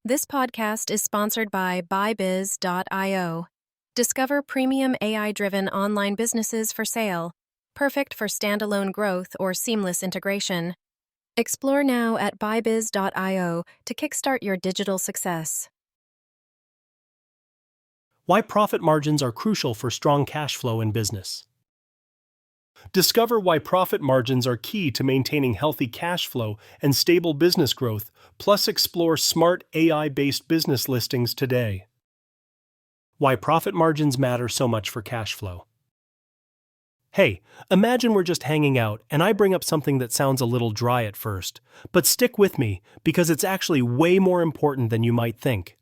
This podcast is sponsored by BuyBiz.io. Discover premium AI-driven online businesses for sale, perfect for standalone growth or seamless integration. Explore now at BuyBiz.io to kickstart your digital success. Why profit margins are crucial for strong cash flow in business. Discover why profit margins are key to maintaining healthy cash flow and stable business growth, plus explore smart AI-based business listings today. Why profit margins matter so much for cash flow. Hey, imagine we're just hanging out and I bring up something that sounds a little dry at first, but stick with me because it's actually way more important than you might think.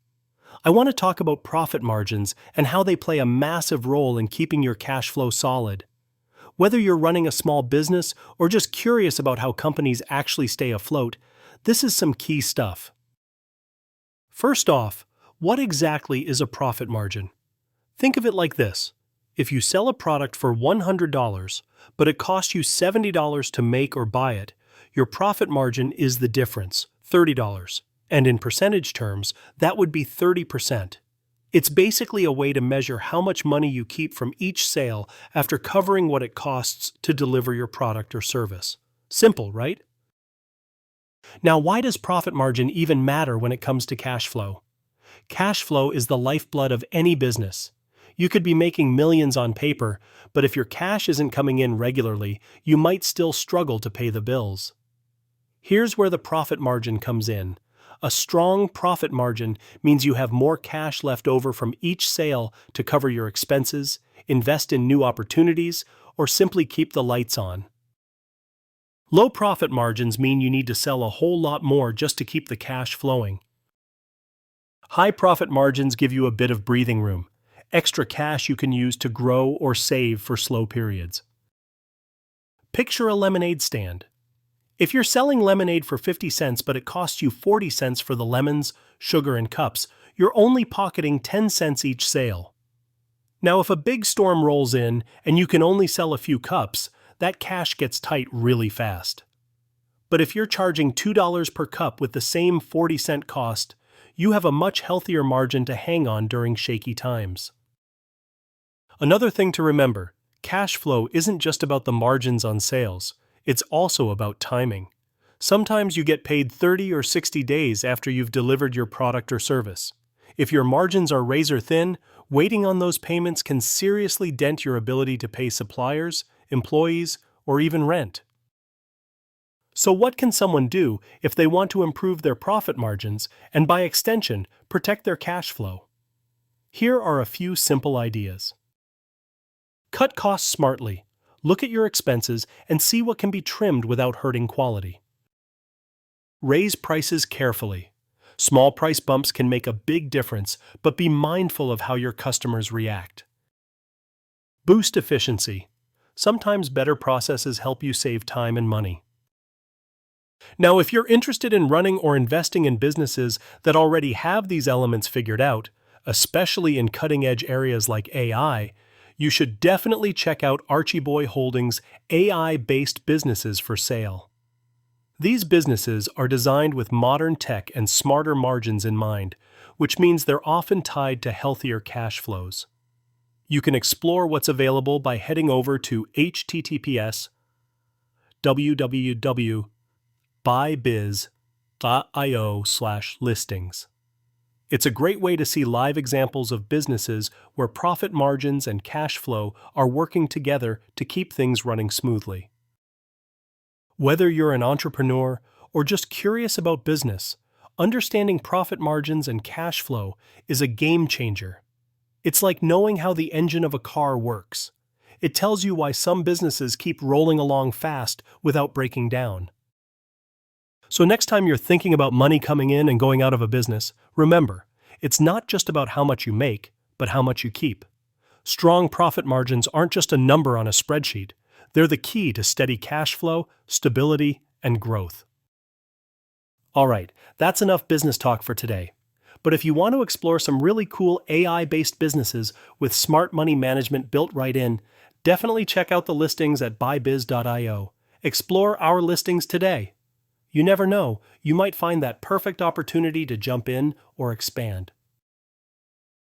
I want to talk about profit margins and how they play a massive role in keeping your cash flow solid. Whether you're running a small business or just curious about how companies actually stay afloat, this is some key stuff. First off, what exactly is a profit margin? Think of it like this. If you sell a product for $100, but it costs you $70 to make or buy it, your profit margin is the difference, $30. And in percentage terms, that would be 30%. It's basically a way to measure how much money you keep from each sale after covering what it costs to deliver your product or service. Simple, right? Now, why does profit margin even matter when it comes to cash flow? Cash flow is the lifeblood of any business. You could be making millions on paper, but if your cash isn't coming in regularly, you might still struggle to pay the bills. Here's where the profit margin comes in. A strong profit margin means you have more cash left over from each sale to cover your expenses, invest in new opportunities, or simply keep the lights on. Low profit margins mean you need to sell a whole lot more just to keep the cash flowing. High profit margins give you a bit of breathing room, extra cash you can use to grow or save for slow periods. Picture a lemonade stand. If you're selling lemonade for 50 cents but it costs you 40 cents for the lemons, sugar, and cups, you're only pocketing 10 cents each sale. Now, if a big storm rolls in and you can only sell a few cups, that cash gets tight really fast. But if you're charging $2 per cup with the same 40-cent cost, you have a much healthier margin to hang on during shaky times. Another thing to remember, cash flow isn't just about the margins on sales. It's also about timing. Sometimes you get paid 30 or 60 days after you've delivered your product or service. If your margins are razor thin, waiting on those payments can seriously dent your ability to pay suppliers, employees, or even rent. So what can someone do if they want to improve their profit margins and, by extension, protect their cash flow? Here are a few simple ideas. Cut costs smartly. Look at your expenses and see what can be trimmed without hurting quality. Raise prices carefully. Small price bumps can make a big difference, but be mindful of how your customers react. Boost efficiency. Sometimes better processes help you save time and money. Now, if you're interested in running or investing in businesses that already have these elements figured out, especially in cutting-edge areas like AI, you should definitely check out Archieboy Holdings' AI-based businesses for sale. These businesses are designed with modern tech and smarter margins in mind, which means they're often tied to healthier cash flows. You can explore what's available by heading over to https://buybiz.io/listings. It's a great way to see live examples of businesses where profit margins and cash flow are working together to keep things running smoothly. Whether you're an entrepreneur or just curious about business, understanding profit margins and cash flow is a game changer. It's like knowing how the engine of a car works. It tells you why some businesses keep rolling along fast without breaking down. So next time you're thinking about money coming in and going out of a business, remember, it's not just about how much you make, but how much you keep. Strong profit margins aren't just a number on a spreadsheet. They're the key to steady cash flow, stability, and growth. All right, that's enough business talk for today. But if you want to explore some really cool AI-based businesses with smart money management built right in, definitely check out the listings at buybiz.io. Explore our listings today. You never know, you might find that perfect opportunity to jump in or expand.